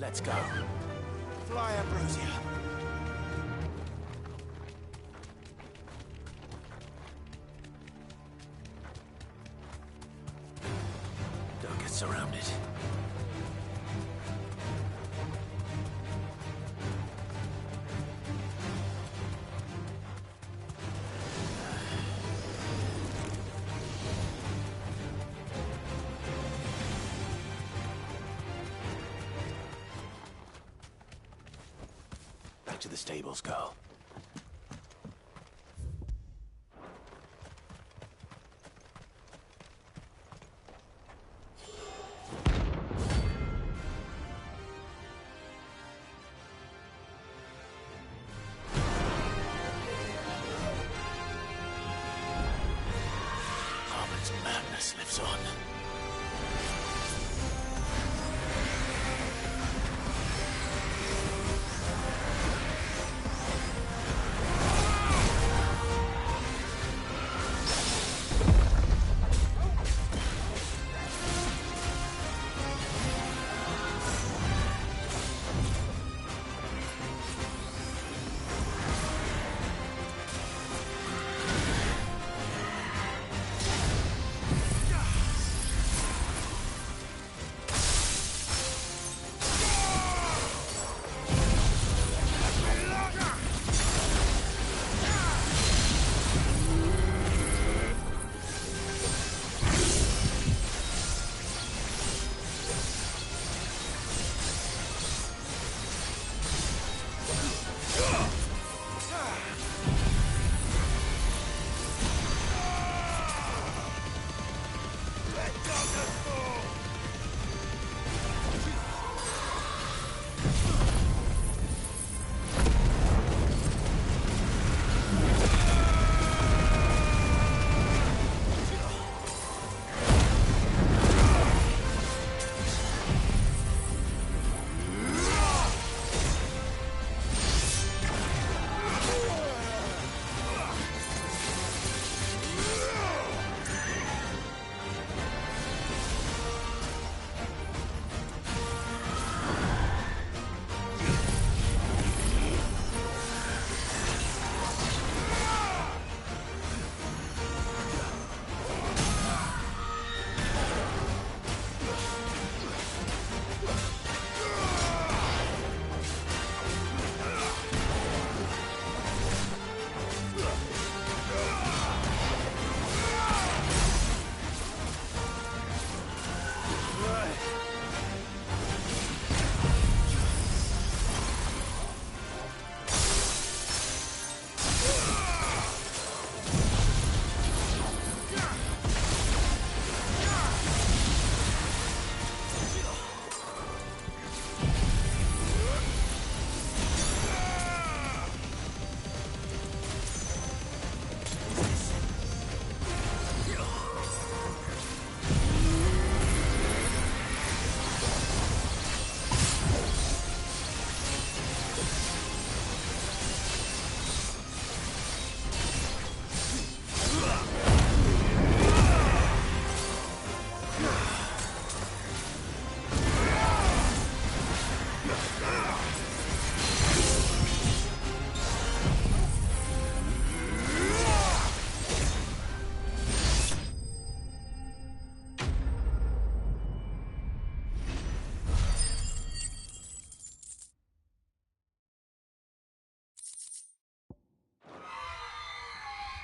Let's go. Fly, Ambrosia. Don't get surrounded. Back to the stables, girl. Bahamut's madness lives on.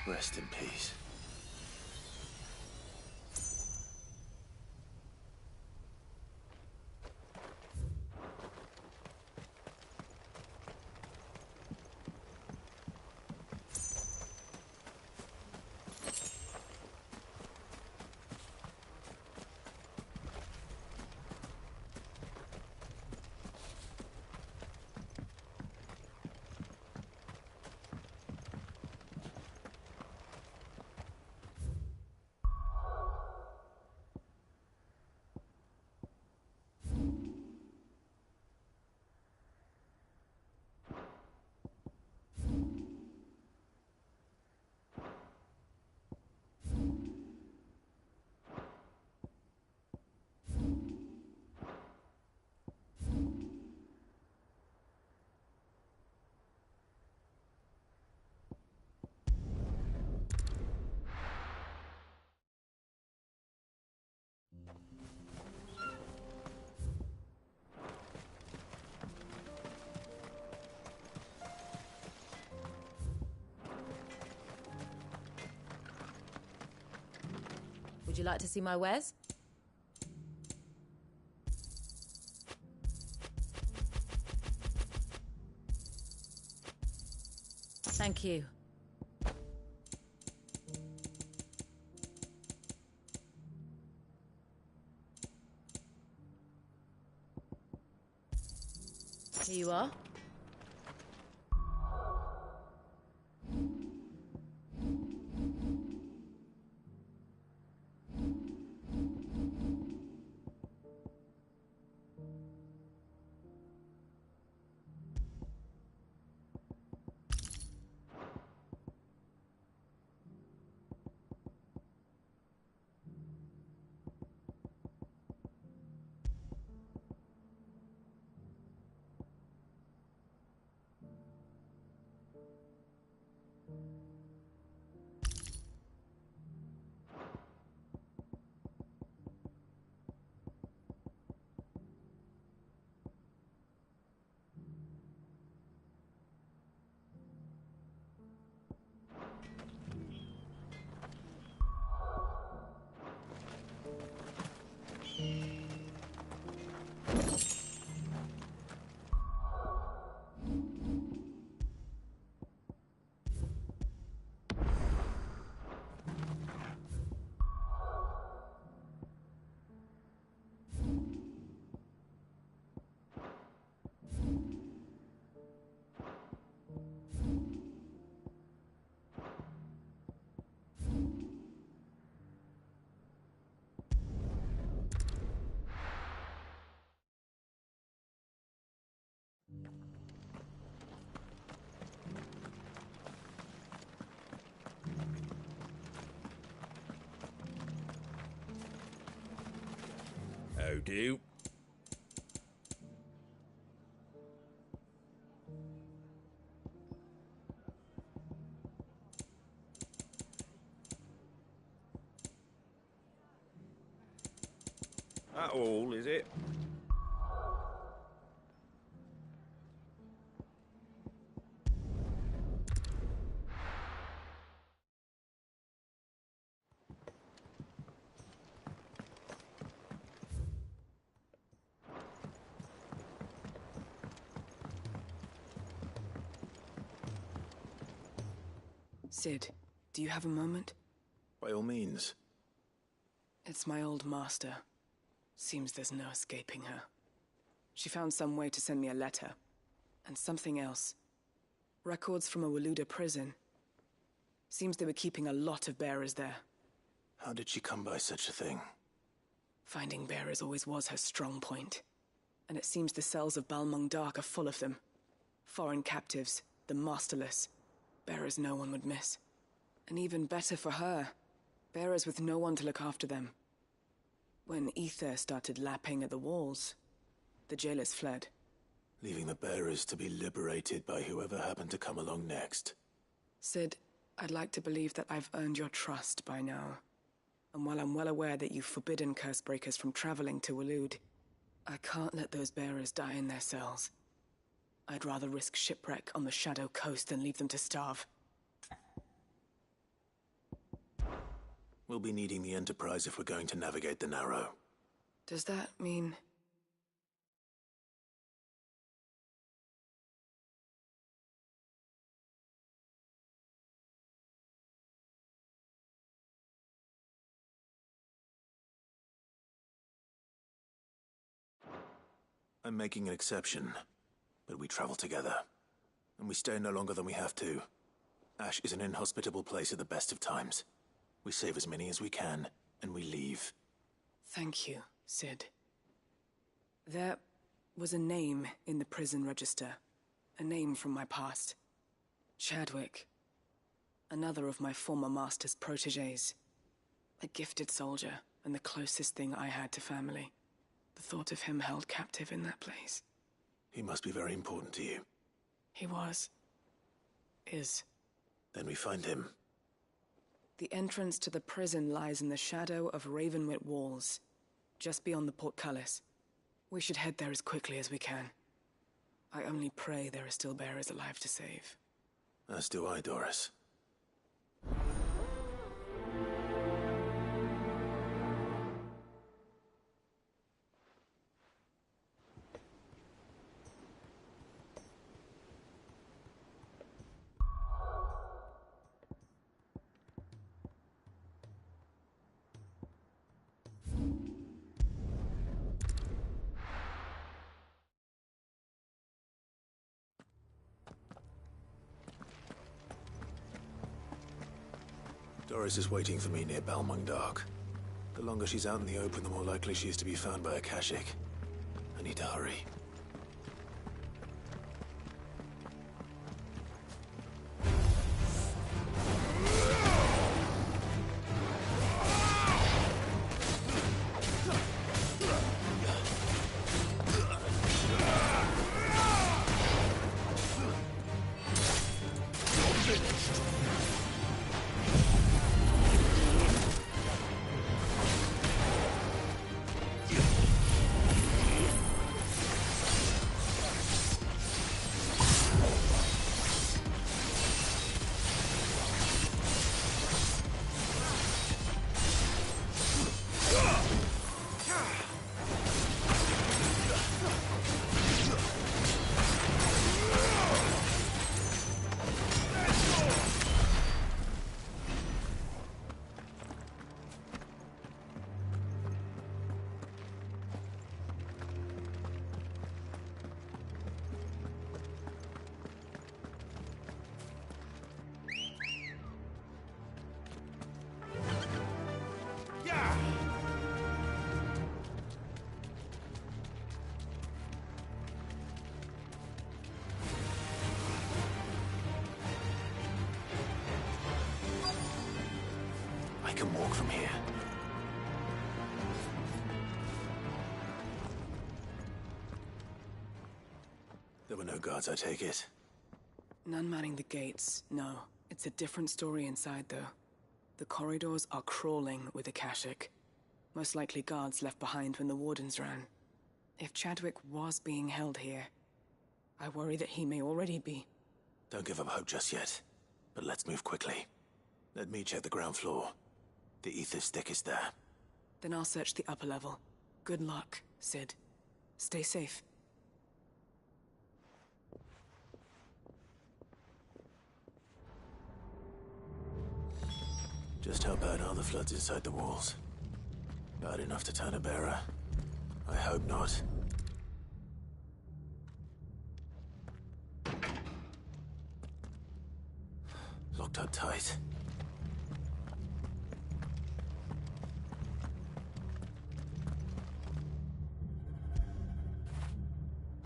Rest in peace. Would you like to see my wares? Thank you. Here you are. How do? That all, is it? Sid, do you have a moment? By all means. It's my old master. Seems there's no escaping her. She found some way to send me a letter. And something else. Records from a Waluda prison. Seems they were keeping a lot of bearers there. How did she come by such a thing? Finding bearers always was her strong point. And it seems the cells of Balmung Dark are full of them. Foreign captives, the masterless. Bearers no one would miss. And even better for her, bearers with no one to look after them. When ether started lapping at the walls, the jailers fled. Leaving the bearers to be liberated by whoever happened to come along next. Sid, I'd like to believe that I've earned your trust by now. And while I'm well aware that you've forbidden Cursebreakers from traveling to Waloed, I can't let those bearers die in their cells. I'd rather risk shipwreck on the Shadow Coast than leave them to starve. We'll be needing the Enterprise if we're going to navigate the Narrow. Does that mean... I'm making an exception, but we travel together. And we stay no longer than we have to. Ash is an inhospitable place at the best of times. We save as many as we can, and we leave. Thank you, Sid. There was a name in the prison register. A name from my past. Chadwick. Another of my former master's protégés. A gifted soldier, and the closest thing I had to family. The thought of him held captive in that place. He must be very important to you. He was. Is. Then we find him. The entrance to the prison lies in the shadow of Ravenwit Walls, just beyond the portcullis. We should head there as quickly as we can. I only pray there are still bearers alive to save. As do I, Doris. Doris is waiting for me near Balmung Dark. The longer she's out in the open, the more likely she is to be found by a Kashik. I need to hurry. I can walk from here. There were no guards, I take it. None manning the gates, no. It's a different story inside, though. The corridors are crawling with Akashic. Most likely guards left behind when the Wardens ran. If Chadwick was being held here, I worry that he may already be. Don't give up hope just yet. But let's move quickly. Let me check the ground floor. The ether's thickest there. Then I'll search the upper level. Good luck, Sid. Stay safe. Just how bad are the floods inside the walls? Bad enough to turn a bearer? I hope not. Locked up tight.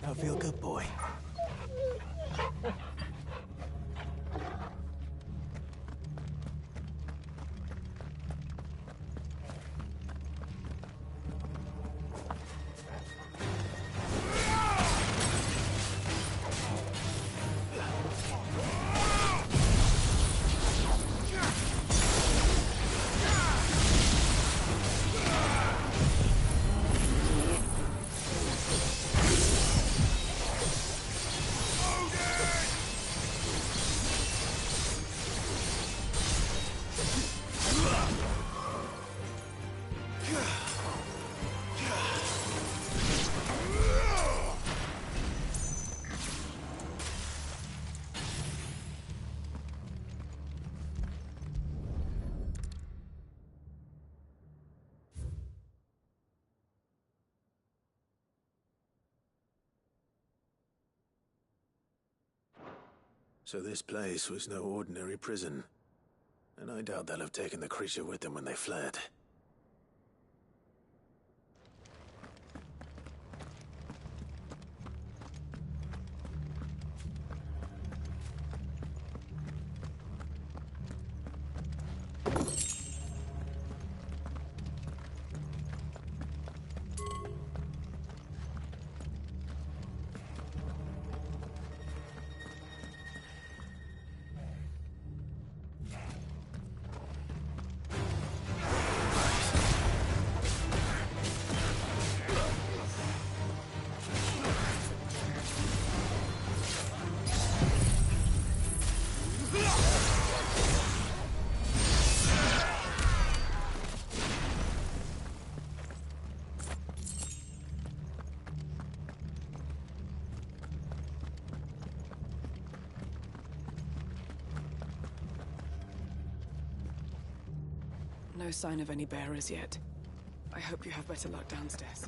Now feel good, boy. So this place was no ordinary prison. And I doubt they'll have taken the creature with them when they fled. No sign of any bearers yet. I hope you have better luck downstairs.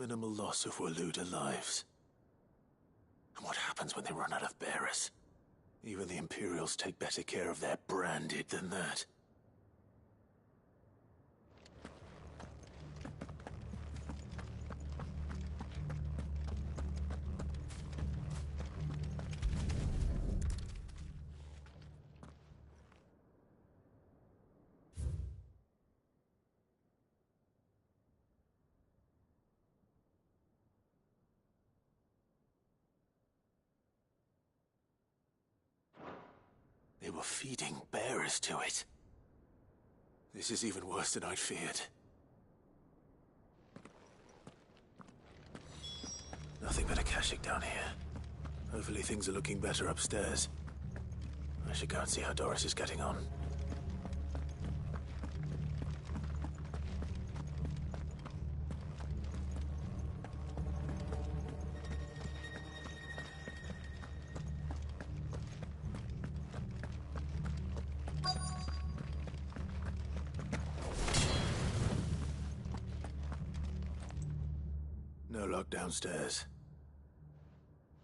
Minimal loss if we're Luda lives. And what happens when they run out of bearers? Even the Imperials take better care of their branded than that. They were feeding bearers to it. This is even worse than I'd feared. Nothing but a Akashic down here. Hopefully things are looking better upstairs. I should go and see how Doris is getting on. No luck downstairs.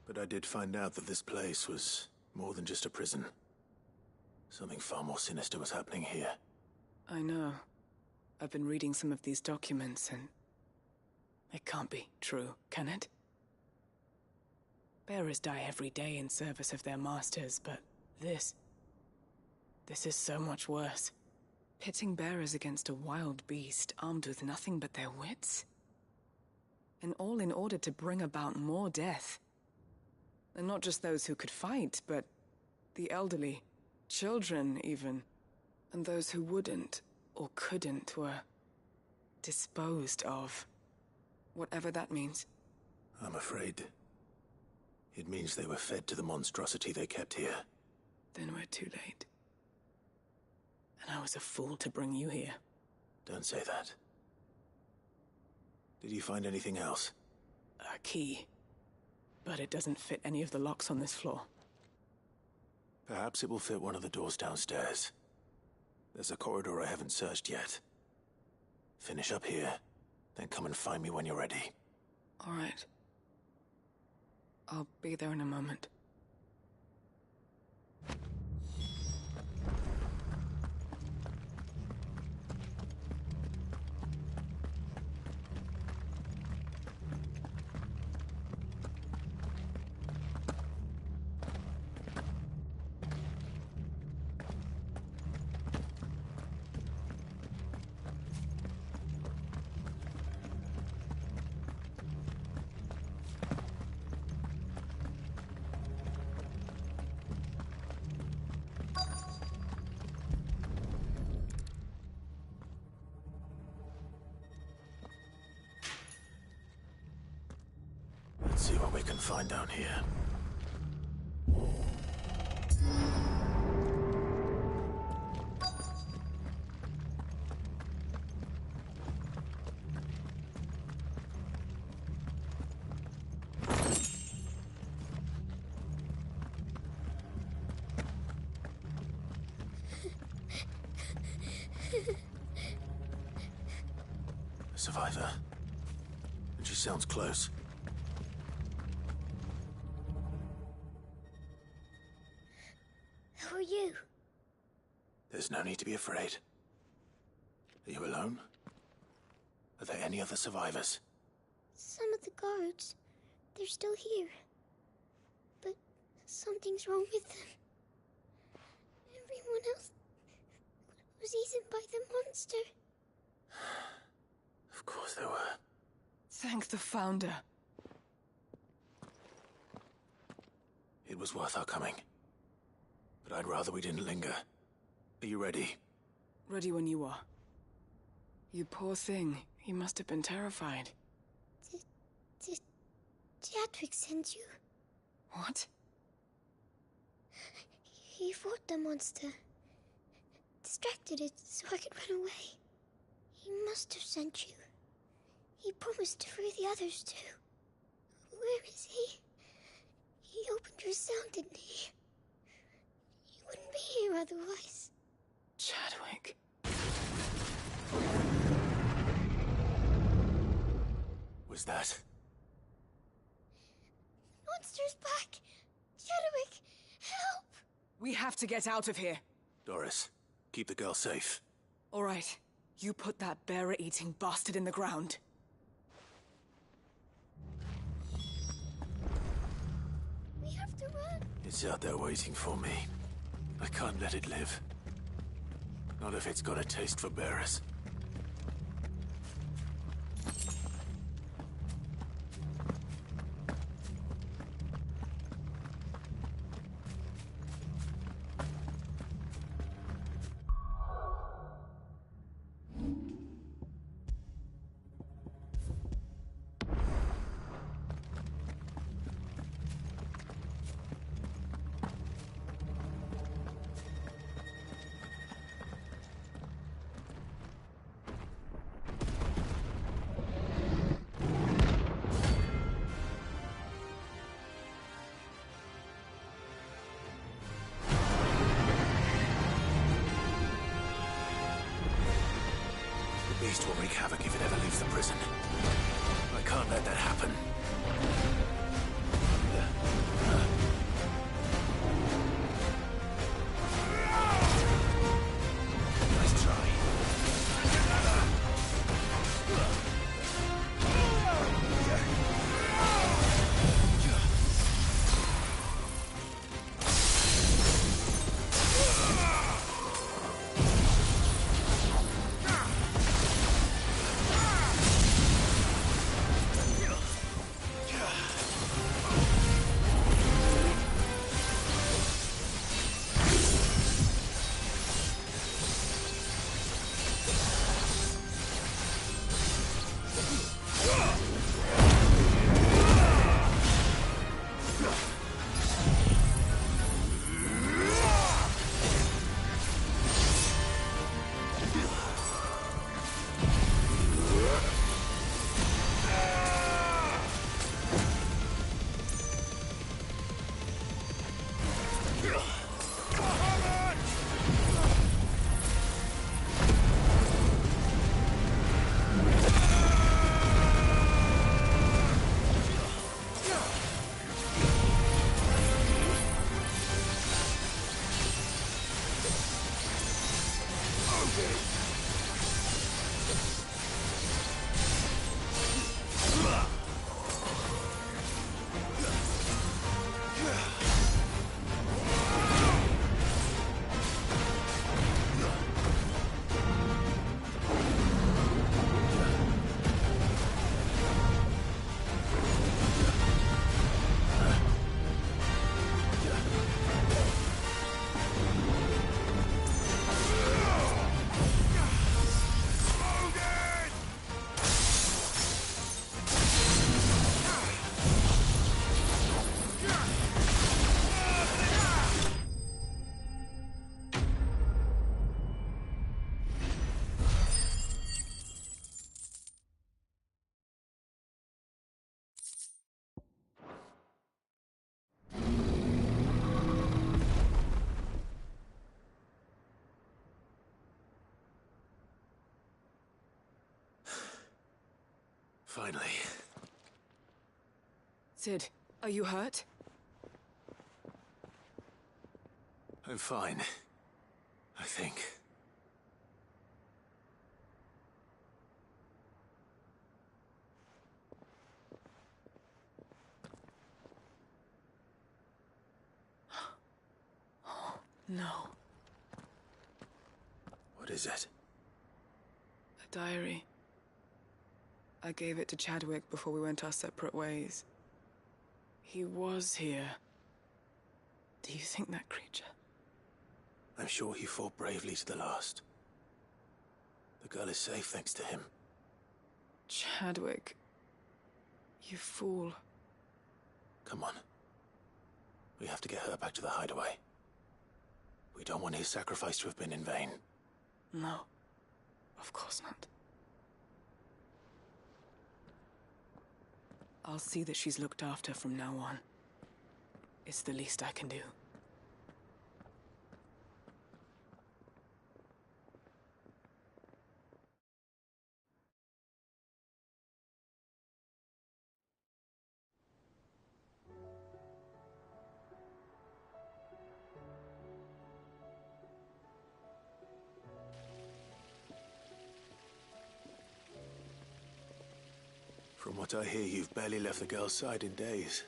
But I did find out that this place was more than just a prison. Something far more sinister was happening here. I know. I've been reading some of these documents and... it can't be true, can it? Bearers die every day in service of their masters, but this is so much worse. Pitting bearers against a wild beast armed with nothing but their wits? And all in order to bring about more death. And not just those who could fight, but the elderly, children even. And those who wouldn't or couldn't were disposed of. Whatever that means. I'm afraid it means they were fed to the monstrosity they kept here. Then we're too late. And I was a fool to bring you here. Don't say that. Did you find anything else? A key. But it doesn't fit any of the locks on this floor. Perhaps it will fit one of the doors downstairs. There's a corridor I haven't searched yet. Finish up here, then come and find me when you're ready. All right. I'll be there in a moment. Let's see what we can find down here. A survivor. And she sounds close. Who are you? There's no need to be afraid. Are you alone? Are there any other survivors? Some of the guards. They're still here. But something's wrong with them. Everyone else was eaten by the monster. Of course there were. Thank the Founder. It was worth our coming. But I'd rather we didn't linger. Are you ready? Ready when you are. You poor thing. You must have been terrified. Did Jadwick send you? What? He fought the monster. Distracted it so I could run away. He must have sent you. He promised to free the others too. Where is he? He opened your cell, didn't he? You wouldn't be here otherwise. Chadwick. We're was that? Monster's back! Chadwick, help! We have to get out of here. Doris, keep the girl safe. All right. You put that bearer-eating bastard in the ground. We have to run. It's out there waiting for me. I can't let it live. Not if it's got a taste for bearers. The beast will wreak havoc if it ever leaves the prison. I can't let that happen. Nice try. Finally. Sid, are you hurt? I'm fine. I think. No. What is it? A diary. I gave it to Chadwick before we went our separate ways. He was here. Do you think that creature? I'm sure he fought bravely to the last. The girl is safe thanks to him. Chadwick. You fool. Come on. We have to get her back to the hideaway. We don't want his sacrifice to have been in vain. No. Of course not. I'll see that she's looked after from now on. It's the least I can do. what I hear, you've barely left the girl's side in days.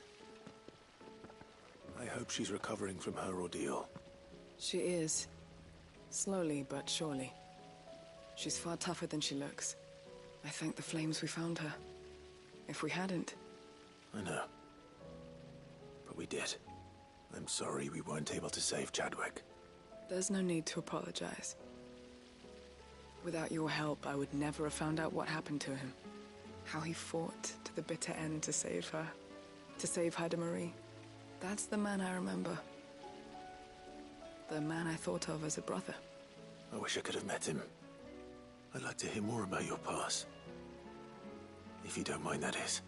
I hope she's recovering from her ordeal. She is. Slowly but surely. She's far tougher than she looks. I thank the flames we found her. If we hadn't... I know. But we did. I'm sorry we weren't able to save Chadwick. There's no need to apologize. Without your help, I would never have found out what happened to him. How he fought to the bitter end to save her. To save Haida Marie. That's the man I remember. The man I thought of as a brother. I wish I could have met him. I'd like to hear more about your past. If you don't mind, that is.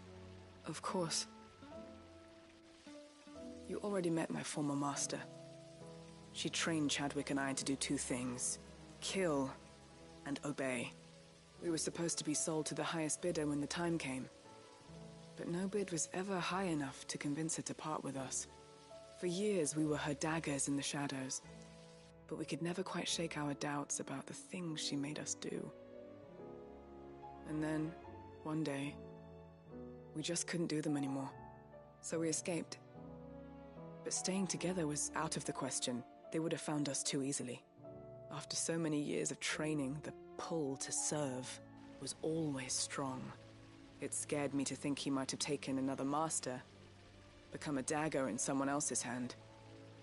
Of course. You already met my former master. She trained Chadwick and I to do two things. Kill and obey. We were supposed to be sold to the highest bidder when the time came. But no bid was ever high enough to convince her to part with us. For years we were her daggers in the shadows. But we could never quite shake our doubts about the things she made us do. And then, one day, we just couldn't do them anymore. So we escaped. But staying together was out of the question. They would have found us too easily. After so many years of training, the pull to serve was always strong. It scared me to think he might have taken another master, become a dagger in someone else's hand.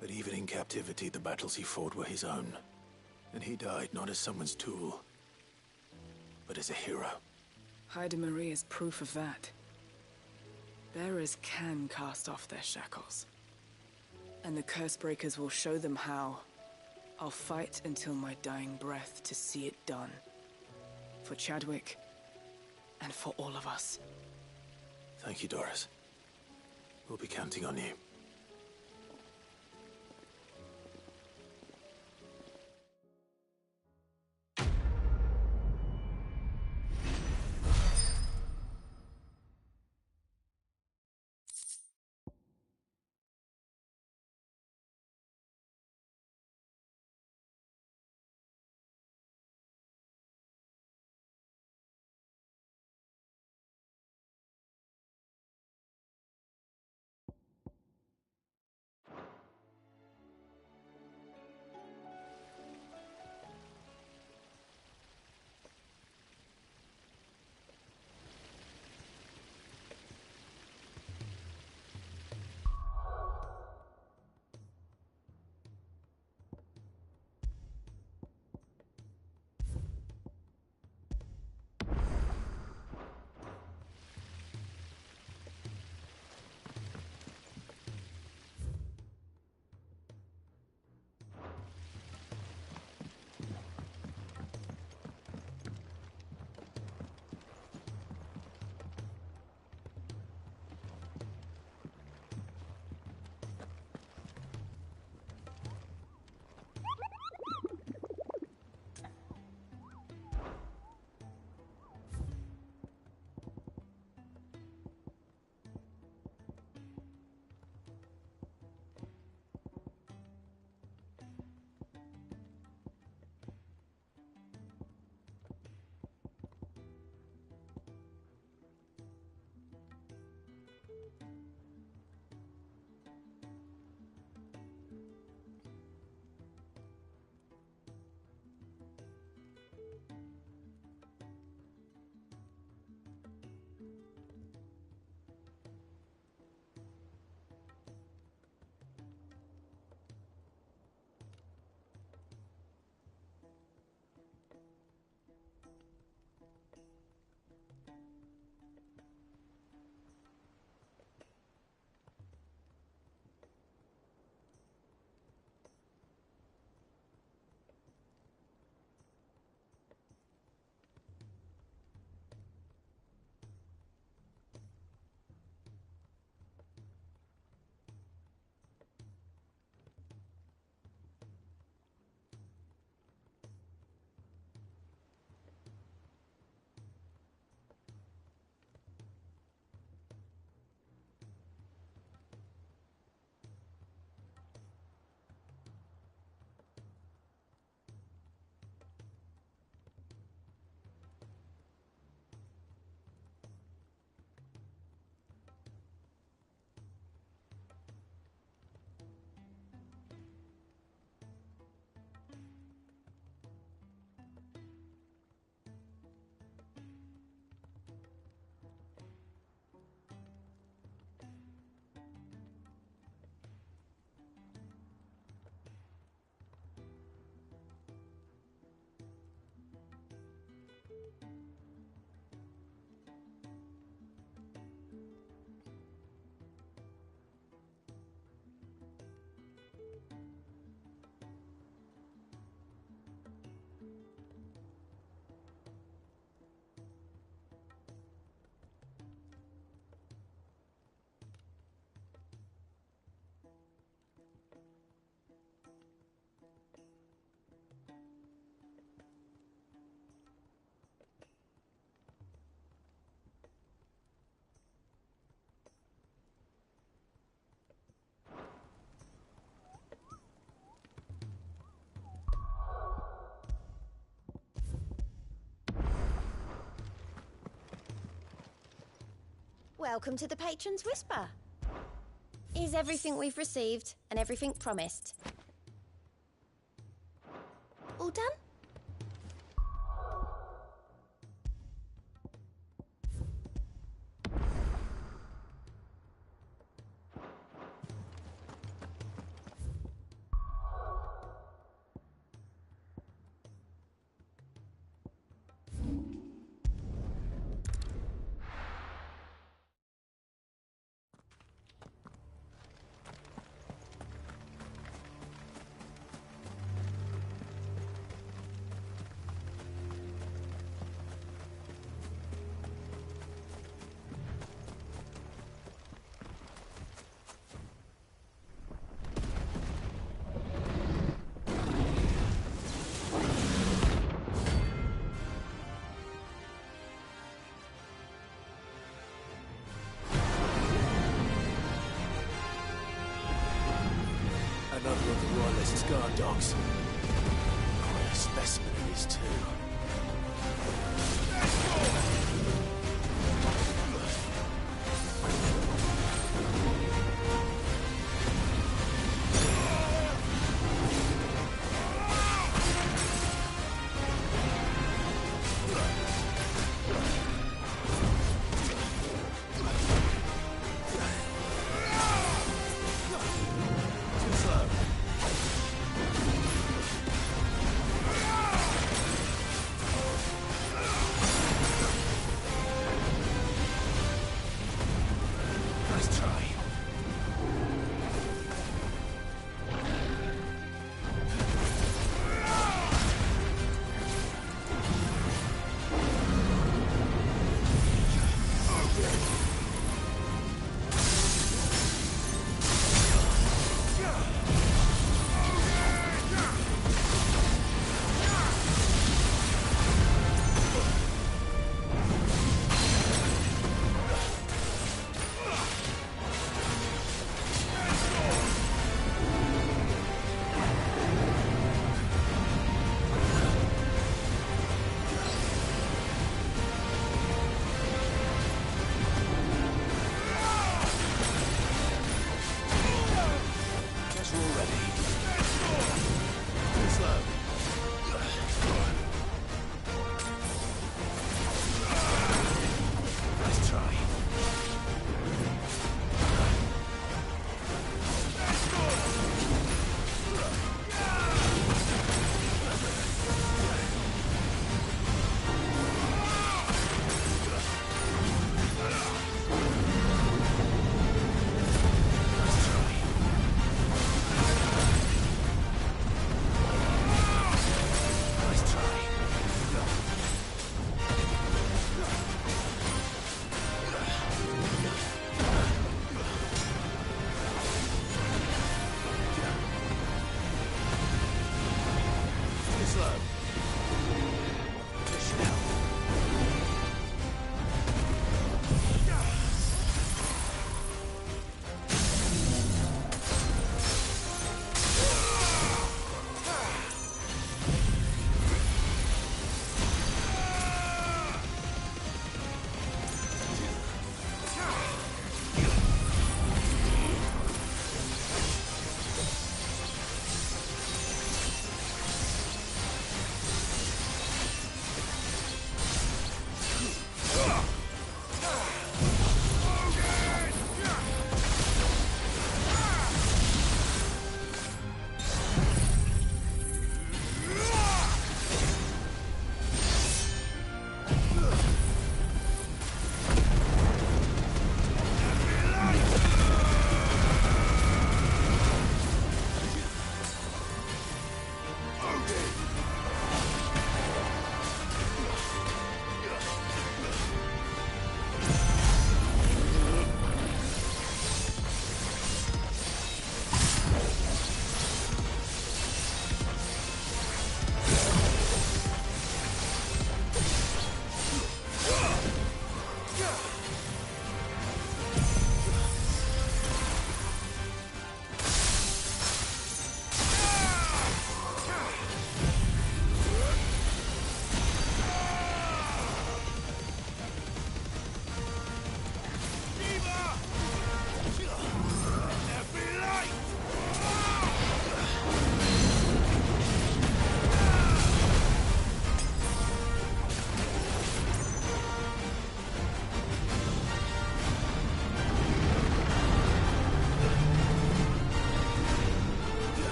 But even in captivity, the battles he fought were his own. And he died not as someone's tool, but as a hero. Haida Marie is proof of that. Bearers can cast off their shackles. And the Cursebreakers will show them how. I'll fight until my dying breath to see it done. For Chadwick, and for all of us. Thank you, Doris. We'll be counting on you. Welcome to the Patron's Whisper. Is everything we've received and everything promised? All done? Another of the Royalist guard dogs. Quite a specimen it is, too. Nice try.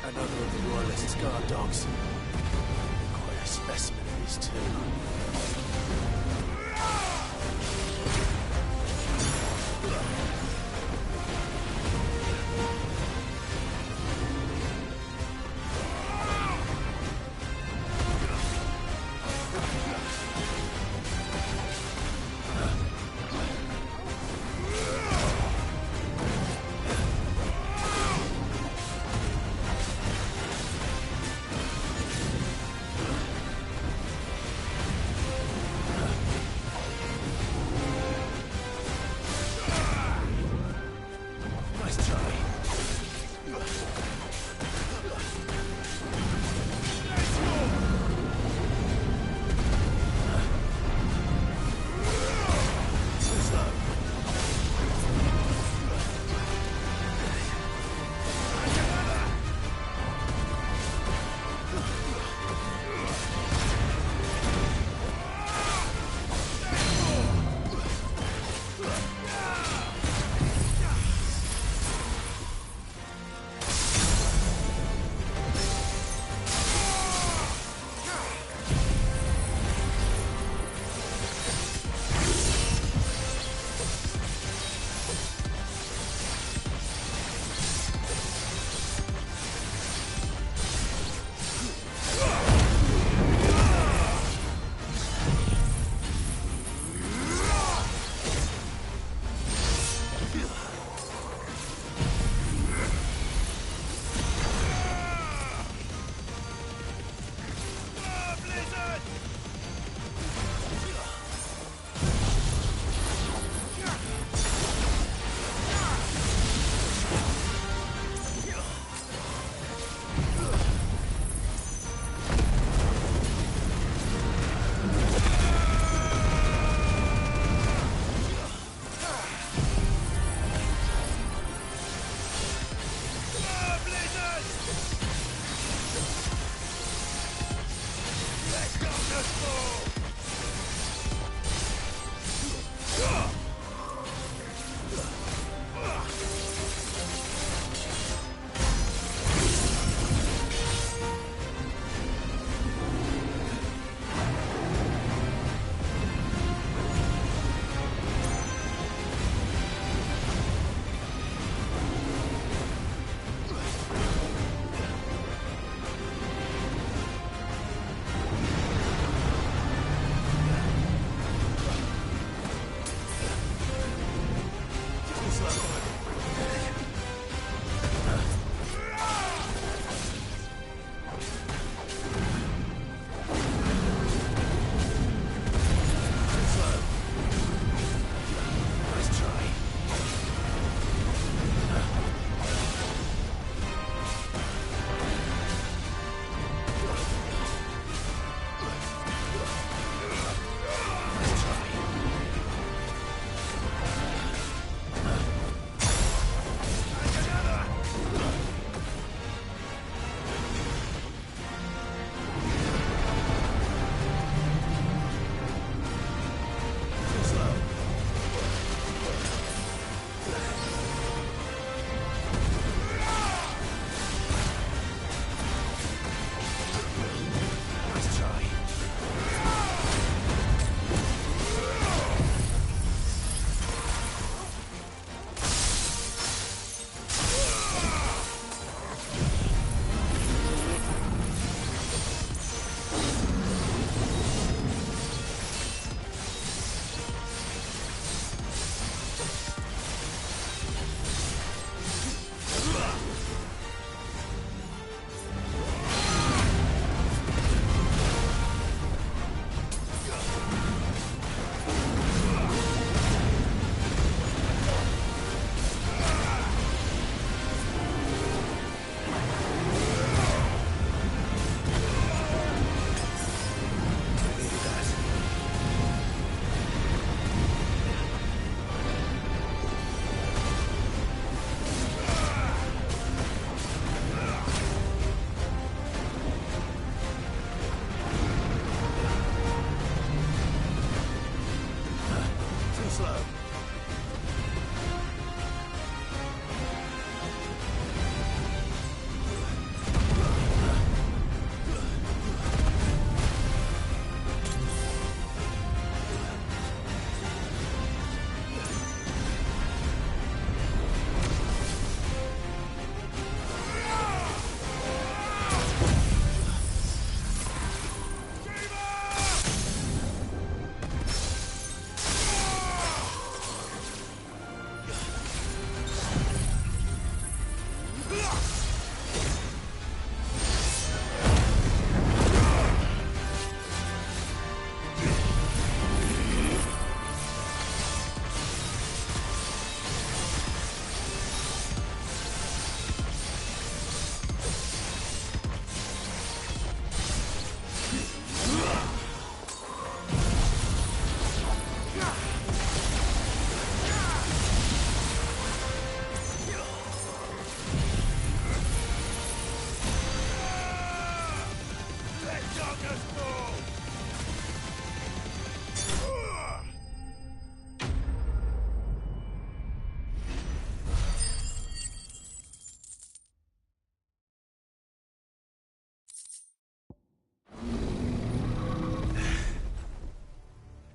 Another of the Royalists' guard dogs. Quite a specimen of these two.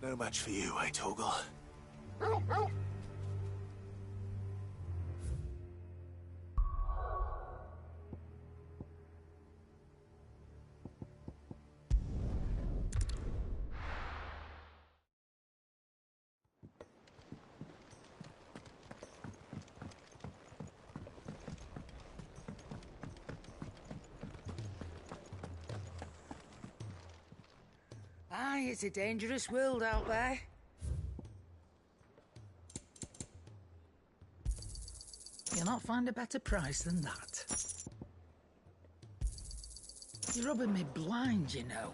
No match for you, eh, Torgal? Aye, it's a dangerous world out there. You'll not find a better price than that. You're rubbing me blind, you know.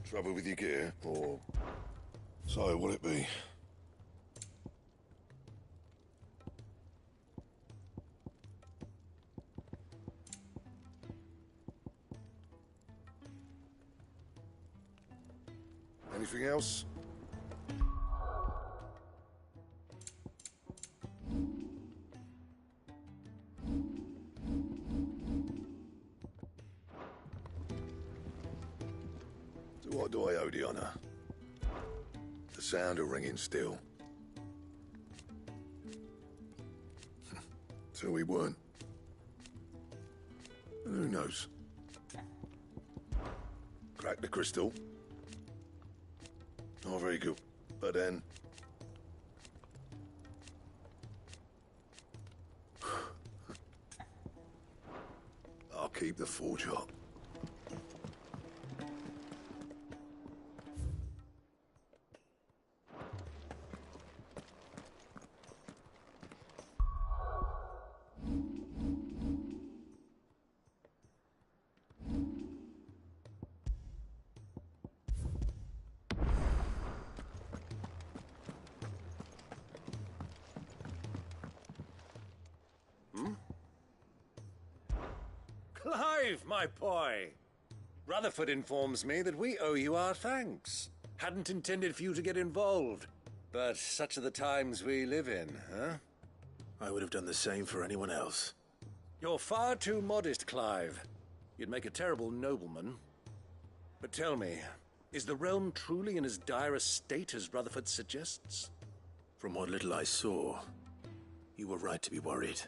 Trouble with your gear, or so will it be? Anything else? So what do I owe the honour? The sound of ringing still. So we weren't. Who knows? Crack the crystal. Oh, very good. But then... I'll keep the forge up. Clive, my boy! Rutherford informs me that we owe you our thanks. Hadn't intended for you to get involved, but such are the times we live in, huh? I would have done the same for anyone else. You're far too modest, Clive. You'd make a terrible nobleman. But tell me, is the realm truly in as dire a state as Rutherford suggests? From what little I saw, you were right to be worried.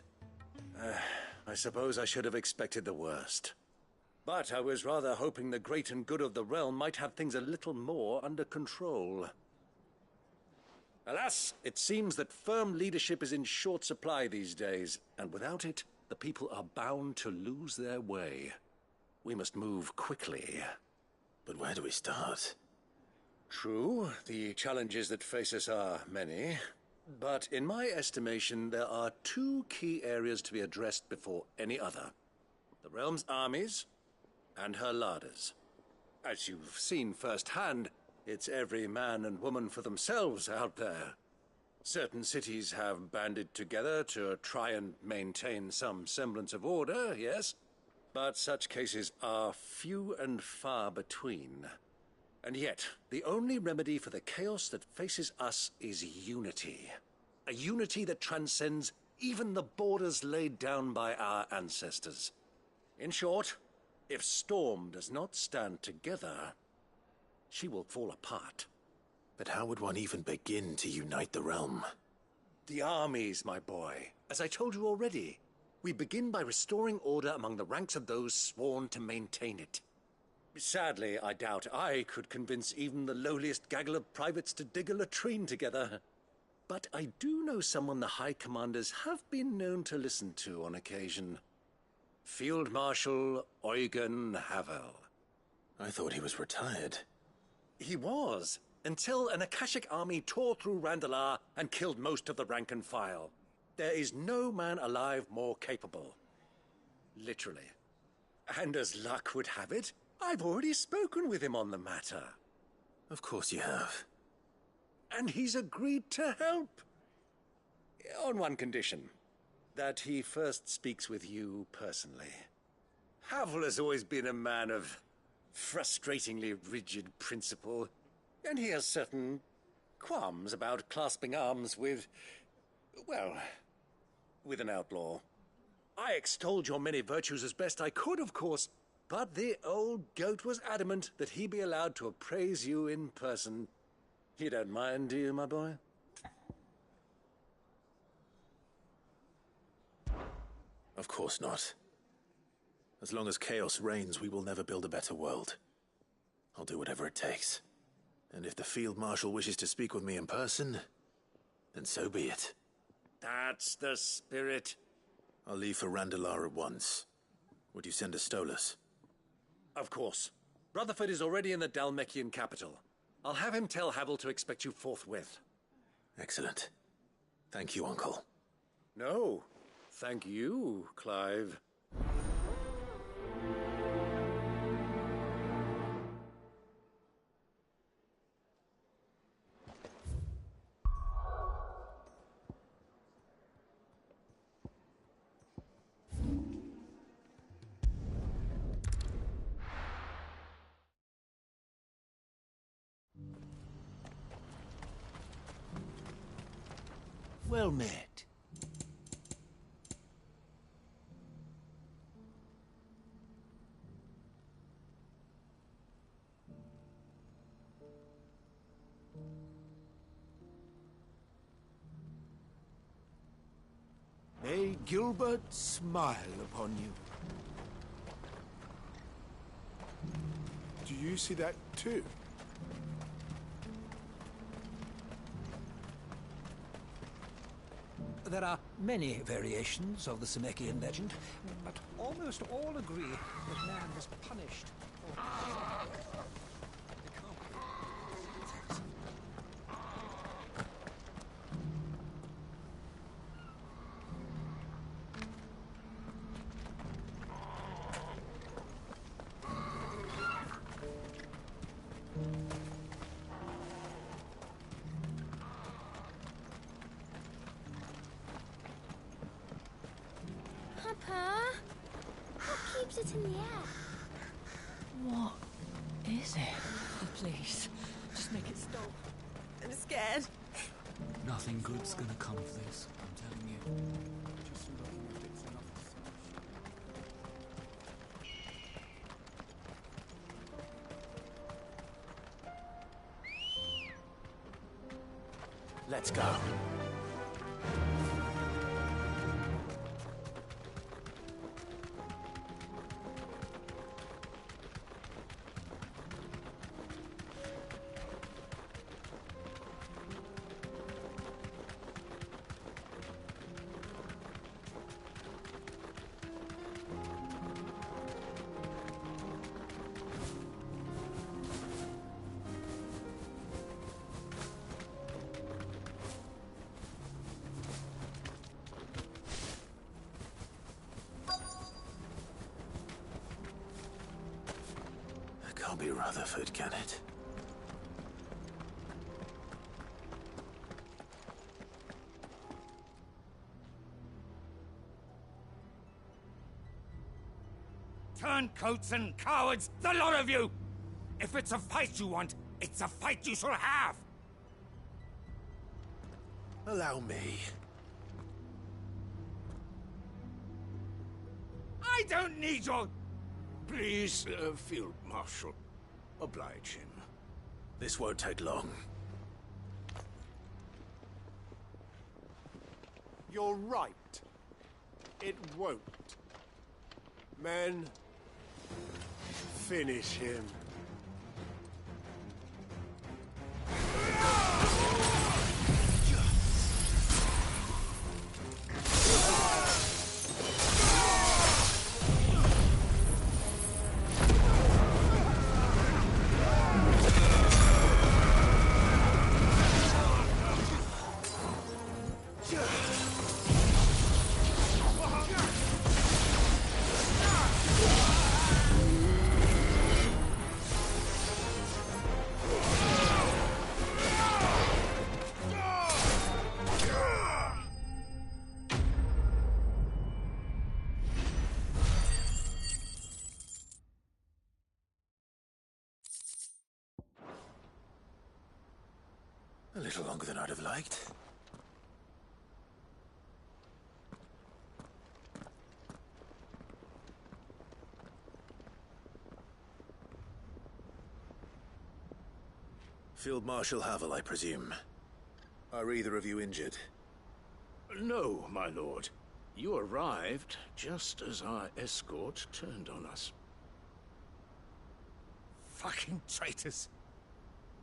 I suppose I should have expected the worst. But I was rather hoping the great and good of the realm might have things a little more under control. Alas, it seems that firm leadership is in short supply these days, and without it, the people are bound to lose their way. We must move quickly. But where do we start? True, the challenges that face us are many. But in my estimation, there are two key areas to be addressed before any other. The realm's armies and her larders. As you've seen firsthand, it's every man and woman for themselves out there. Certain cities have banded together to try and maintain some semblance of order, yes, but such cases are few and far between. And yet, the only remedy for the chaos that faces us is unity. A unity that transcends even the borders laid down by our ancestors. In short, if Storm does not stand together, she will fall apart. But how would one even begin to unite the realm? The armies, my boy. As I told you already, we begin by restoring order among the ranks of those sworn to maintain it. Sadly, I doubt I could convince even the lowliest gaggle of privates to dig a latrine together. But I do know someone the High Commanders have been known to listen to on occasion. Field Marshal Eugen Havel. I thought he was retired. He was, until an Akashic army tore through Randalar and killed most of the rank and file. There is no man alive more capable. Literally. And as luck would have it, I've already spoken with him on the matter. Of course you have. And he's agreed to help. On one condition. That he first speaks with you personally. Havel has always been a man of frustratingly rigid principle, and he has certain qualms about clasping arms with, well, with an outlaw. I extolled your many virtues as best I could, of course, but the old goat was adamant that he be allowed to appraise you in person. You don't mind, do you, my boy? Of course not. As long as chaos reigns, we will never build a better world. I'll do whatever it takes. And if the Field Marshal wishes to speak with me in person, then so be it. That's the spirit. I'll leave for Randalar at once. Would you send a Stolas? Of course. Rutherford is already in the Dalmekian capital. I'll have him tell Havel to expect you forthwith. Excellent. Thank you, Uncle. No, thank you, Clive. Well met. May Gilbert smile upon you. Do you see that too? There are many variations of the Semekian legend, but almost all agree that man was punished for Papa, what keeps it in the air? What is it? Please, just make it stop. I'm scared. Nothing good's gonna come of this, I'm telling you. Let's go. Can't be Rutherford, can it? Turncoats and cowards, the lot of you! If it's a fight you want, it's a fight you shall have! Allow me. I don't need your... Please, Field Marshal, oblige him. This won't take long. You're right. It won't. Men, finish him. A little longer than I'd have liked. Field Marshal Havel, I presume. Are either of you injured? No, my lord. You arrived just as our escort turned on us. Fucking traitors.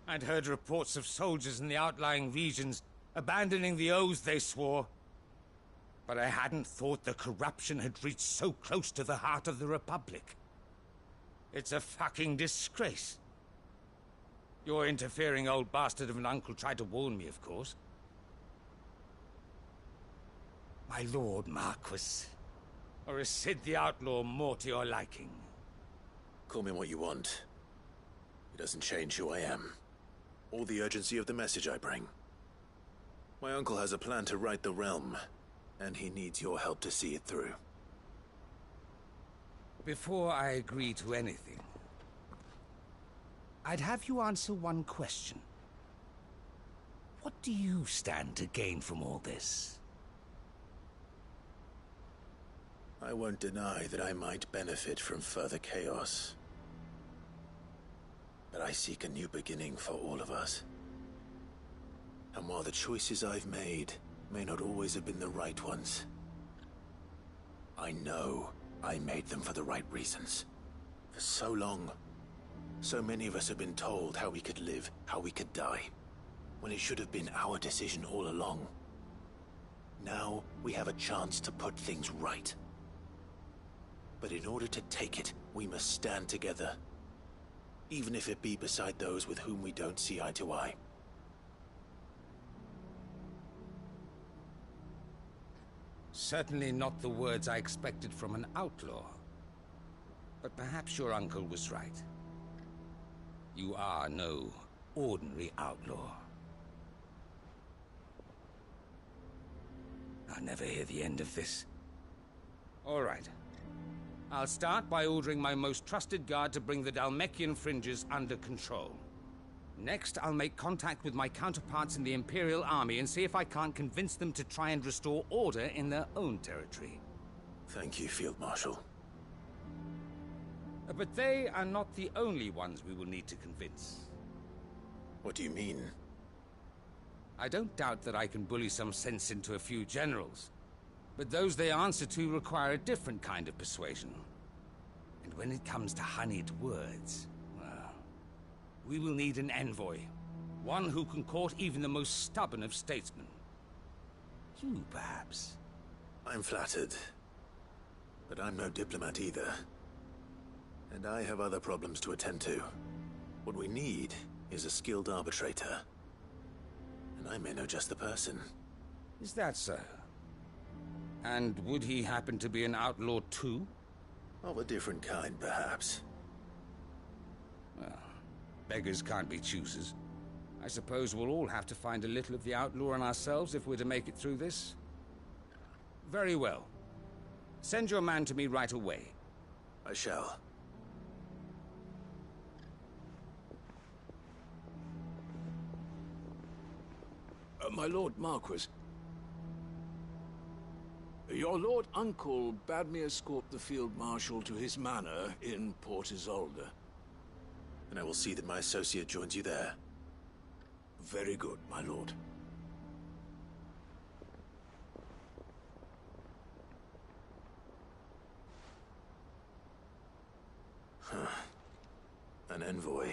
I'd heard reports of soldiers in the outlying regions abandoning the oaths they swore. But I hadn't thought the corruption had reached so close to the heart of the Republic. It's a fucking disgrace. Your interfering old bastard of an uncle tried to warn me, of course. My lord Marquis. Or is Sid the Outlaw more to your liking? Call me what you want. It doesn't change who I am, or the urgency of the message I bring. My uncle has a plan to right the realm, and he needs your help to see it through. Before I agree to anything, I'd have you answer one question. What do you stand to gain from all this? I won't deny that I might benefit from further chaos. But I seek a new beginning for all of us. And while the choices I've made may not always have been the right ones, I know I made them for the right reasons. For so long, so many of us have been told how we could live, how we could die, when it should have been our decision all along. Now we have a chance to put things right. But in order to take it, we must stand together. Even if it be beside those with whom we don't see eye to eye. Certainly not the words I expected from an outlaw. But perhaps your uncle was right. You are no ordinary outlaw. I'll never hear the end of this. All right. I'll start by ordering my most trusted guard to bring the Dhalmekian fringes under control. Next, I'll make contact with my counterparts in the Imperial Army and see if I can't convince them to try and restore order in their own territory. Thank you, Field Marshal. But they are not the only ones we will need to convince. What do you mean? I don't doubt that I can bully some sense into a few generals. But those they answer to require a different kind of persuasion. And when it comes to honeyed words, well, we will need an envoy. One who can court even the most stubborn of statesmen. You, perhaps. I'm flattered. But I'm no diplomat either. And I have other problems to attend to. What we need is a skilled arbitrator. And I may know just the person. Is that so? And would he happen to be an outlaw too? Of a different kind, perhaps. Well, beggars can't be choosers. I suppose we'll all have to find a little of the outlaw in ourselves if we're to make it through this. Very well. Send your man to me right away. I shall. My Lord Marquis. Your Lord Uncle bade me escort the Field Marshal to his manor in Port Isolde. And I will see that my associate joins you there. Very good, my lord. An envoy.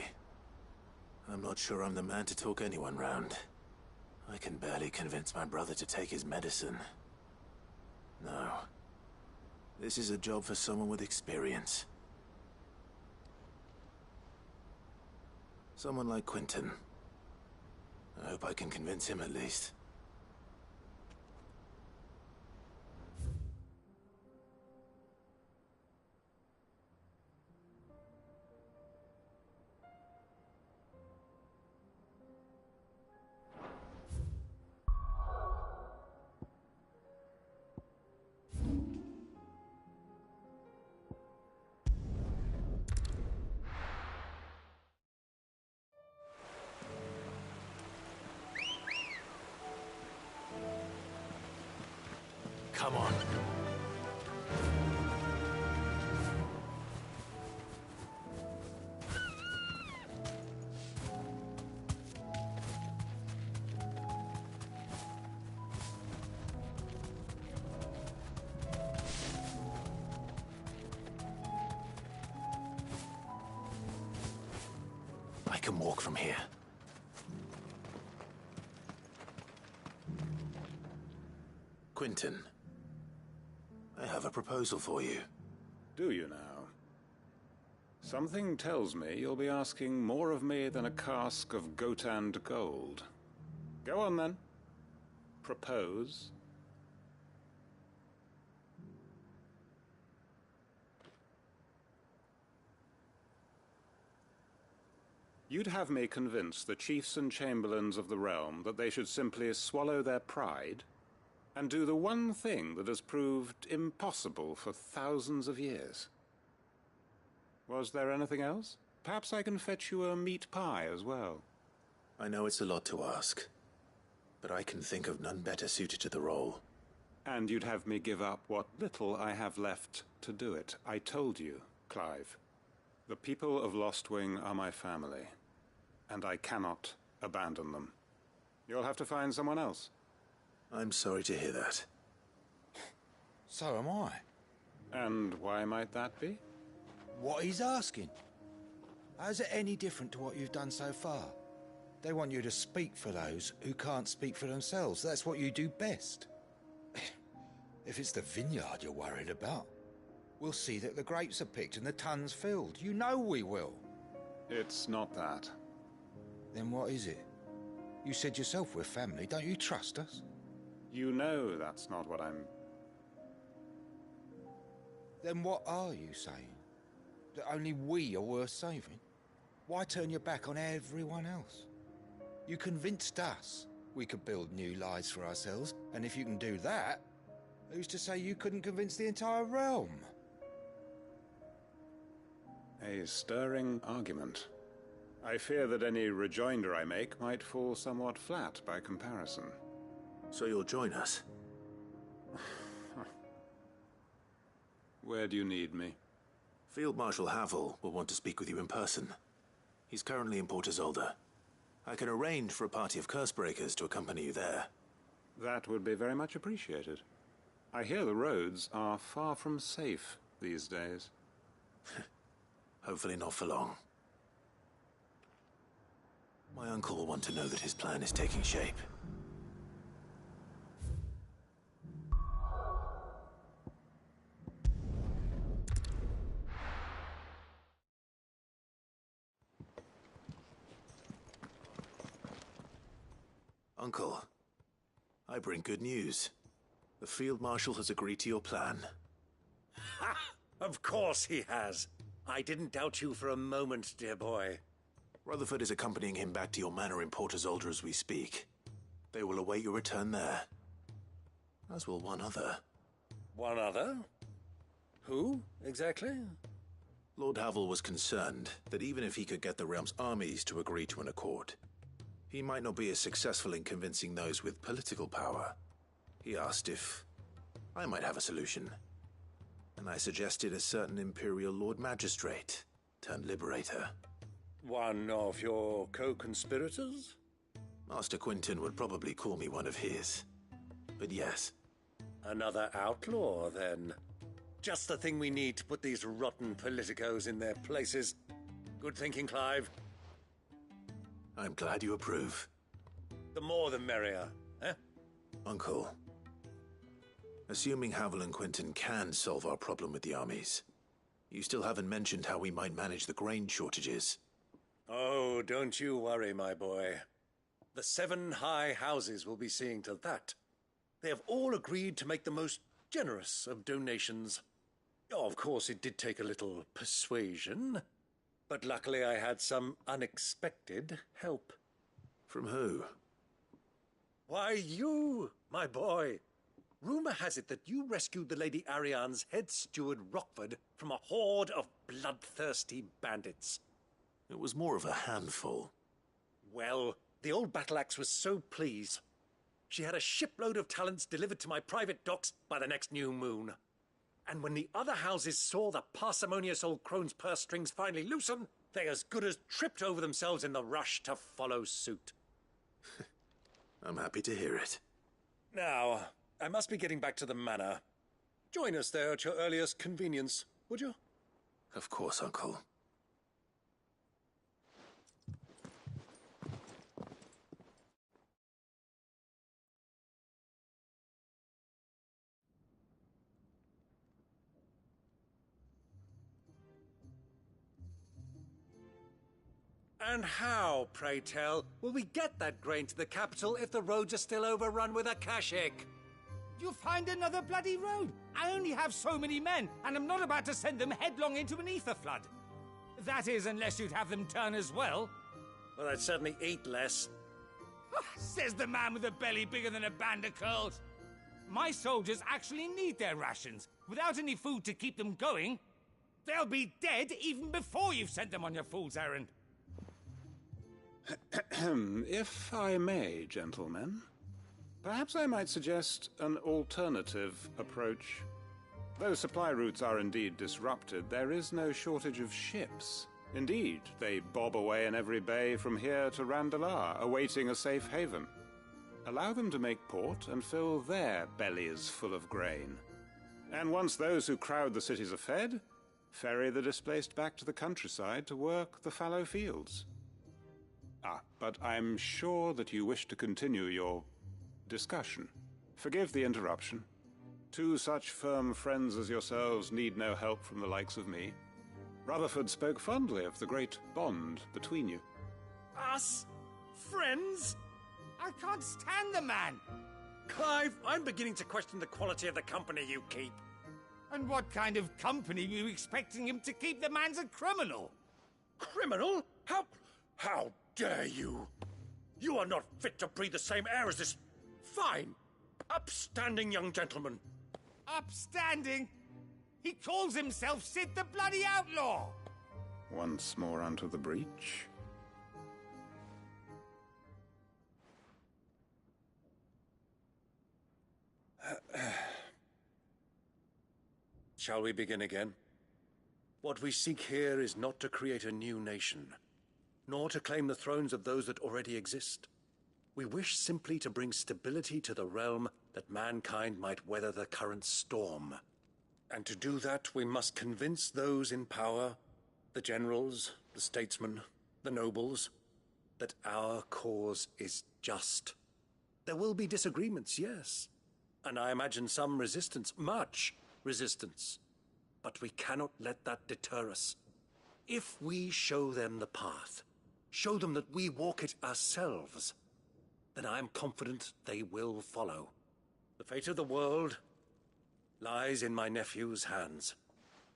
I'm not sure I'm the man to talk anyone round. I can barely convince my brother to take his medicine. No. This is a job for someone with experience. Someone like Quentin. I hope I can convince him at least. Come on. I can walk from here. Quentin, I have a proposal for you. Do you now? Something tells me you'll be asking more of me than a cask of Gotand gold. Go on then. Propose. You'd have me convince the chiefs and chamberlains of the realm that they should simply swallow their pride and do the one thing that has proved impossible for thousands of years. Was there anything else? Perhaps I can fetch you a meat pie as well. I know it's a lot to ask, but I can think of none better suited to the role. And you'd have me give up what little I have left to do it. I told you, Clive. The people of Lostwing are my family, and I cannot abandon them. You'll have to find someone else. I'm sorry to hear that. So am I. And why might that be? What he's asking. How's it any different to what you've done so far? They want you to speak for those who can't speak for themselves. That's what you do best. If it's the vineyard you're worried about, we'll see that the grapes are picked and the tons filled. You know we will. It's not that. Then what is it? You said yourself we're family. Don't you trust us? You know that's not what I'm... Then what are you saying? That only we are worth saving? Why turn your back on everyone else? You convinced us we could build new lives for ourselves, and if you can do that, who's to say you couldn't convince the entire realm? A stirring argument. I fear that any rejoinder I make might fall somewhat flat by comparison. So you'll join us? Where do you need me? Field Marshal Havel will want to speak with you in person. He's currently in Port Isolde. I can arrange for a party of Cursebreakers to accompany you there. That would be very much appreciated. I hear the roads are far from safe these days. Hopefully not for long. My uncle will want to know that his plan is taking shape. Uncle, I bring good news. The Field Marshal has agreed to your plan. Ha! Of course he has. I didn't doubt you for a moment, dear boy. Rutherford is accompanying him back to your manor in Port Isolde as we speak. They will await your return there. As will one other. One other? Who, exactly? Lord Havel was concerned that even if he could get the realm's armies to agree to an accord, he might not be as successful in convincing those with political power. He asked if I might have a solution, and I suggested a certain Imperial Lord Magistrate turned Liberator. One of your co-conspirators? Master Quentin would probably call me one of his, but yes. Another outlaw, then. Just the thing we need to put these rotten politicos in their places. Good thinking, Clive. I'm glad you approve. The more the merrier, eh? Uncle, assuming Havel and Quentin can solve our problem with the armies, you still haven't mentioned how we might manage the grain shortages. Oh, don't you worry, my boy. The 7 high houses will be seeing to that. They have all agreed to make the most generous of donations. Oh, of course, it did take a little persuasion, but luckily I had some unexpected help. From who? Why, you, my boy. Rumor has it that you rescued the Lady Ariane's head steward Rockford from a horde of bloodthirsty bandits. It was more of a handful. Well, the old battle axe was so pleased. she had a shipload of talents delivered to my private docks by the next new moon. And when the other houses saw the parsimonious old crone's purse strings finally loosen, they as good as tripped over themselves in the rush to follow suit. I'm happy to hear it. Now, I must be getting back to the manor. Join us there at your earliest convenience, would you? Of course, Uncle. And how, pray tell, will we get that grain to the capital if the roads are still overrun with akashic? You'll find another bloody road. I only have so many men, and I'm not about to send them headlong into an ether flood. That is, unless you'd have them turn as well. Well, I'd certainly eat less. Says the man with a belly bigger than a band of curls. My soldiers actually need their rations. Without any food to keep them going, they'll be dead even before you've sent them on your fool's errand. If I may, gentlemen, perhaps I might suggest an alternative approach. Though supply routes are indeed disrupted, there is no shortage of ships. Indeed, they bob away in every bay from here to Randalar, awaiting a safe haven. Allow them to make port and fill their bellies full of grain. And once those who crowd the cities are fed, ferry the displaced back to the countryside to work the fallow fields. But I'm sure that you wish to continue your discussion. Forgive the interruption. Two such firm friends as yourselves need no help from the likes of me. Rutherford spoke fondly of the great bond between you. Us? Friends? I can't stand the man! Clive, I'm beginning to question the quality of the company you keep. And what kind of company were you expecting him to keep? The man's a criminal! Criminal? How dare you? You are not fit to breathe the same air as this fine, upstanding young gentleman. Upstanding? He calls himself Sid the Bloody Outlaw! Once more onto the breach. Shall we begin again? What we seek here is not to create a new nation, nor to claim the thrones of those that already exist. We wish simply to bring stability to the realm that mankind might weather the current storm. And to do that, we must convince those in power, the generals, the statesmen, the nobles, that our cause is just. There will be disagreements, yes, and I imagine some resistance, much resistance. But we cannot let that deter us. If we show them the path, show them that we walk it ourselves, then I am confident they will follow. The fate of the world lies in my nephew's hands,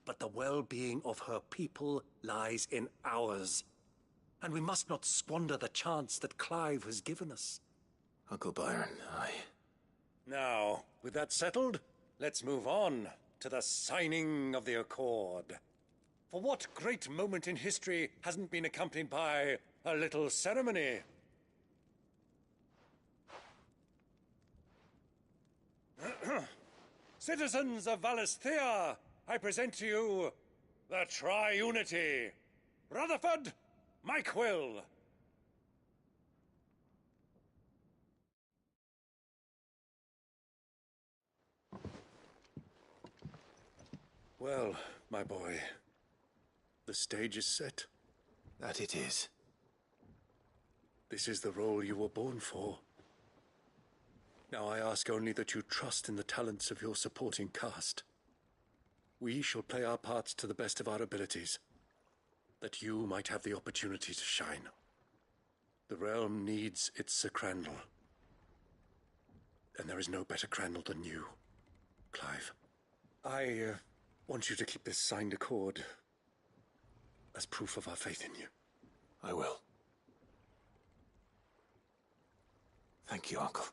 but the well-being of her people lies in ours. And we must not squander the chance that Clive has given us. Uncle Byron, Now, with that settled, let's move on to the signing of the Accord. For what great moment in history hasn't been accompanied by a little ceremony? Citizens of Valisthea, I present to you the Triunity. Rutherford, Mike Will. Well, my boy, the stage is set. That it is. This is the role you were born for. Now I ask only that you trust in the talents of your supporting cast. We shall play our parts to the best of our abilities, that you might have the opportunity to shine. The realm needs its Sir Crandall. And there is no better Crandall than you, Clive. I want you to keep this signed accord as proof of our faith in you. I will. Thank you, Uncle.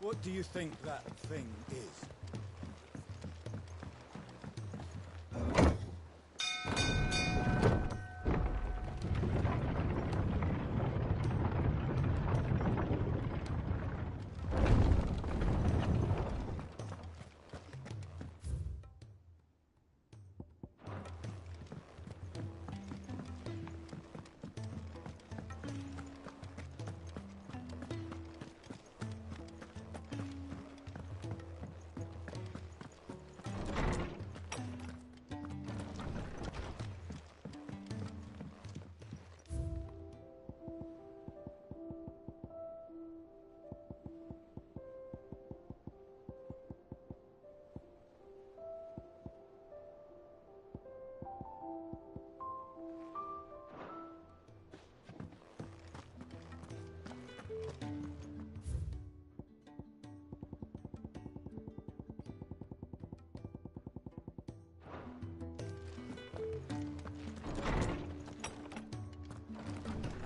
What do you think that thing is?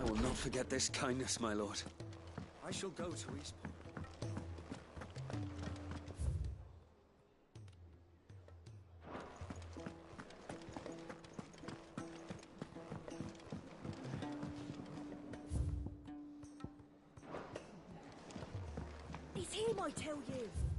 I will not forget this kindness, my lord. I shall go to Eastport. It's him, I tell you.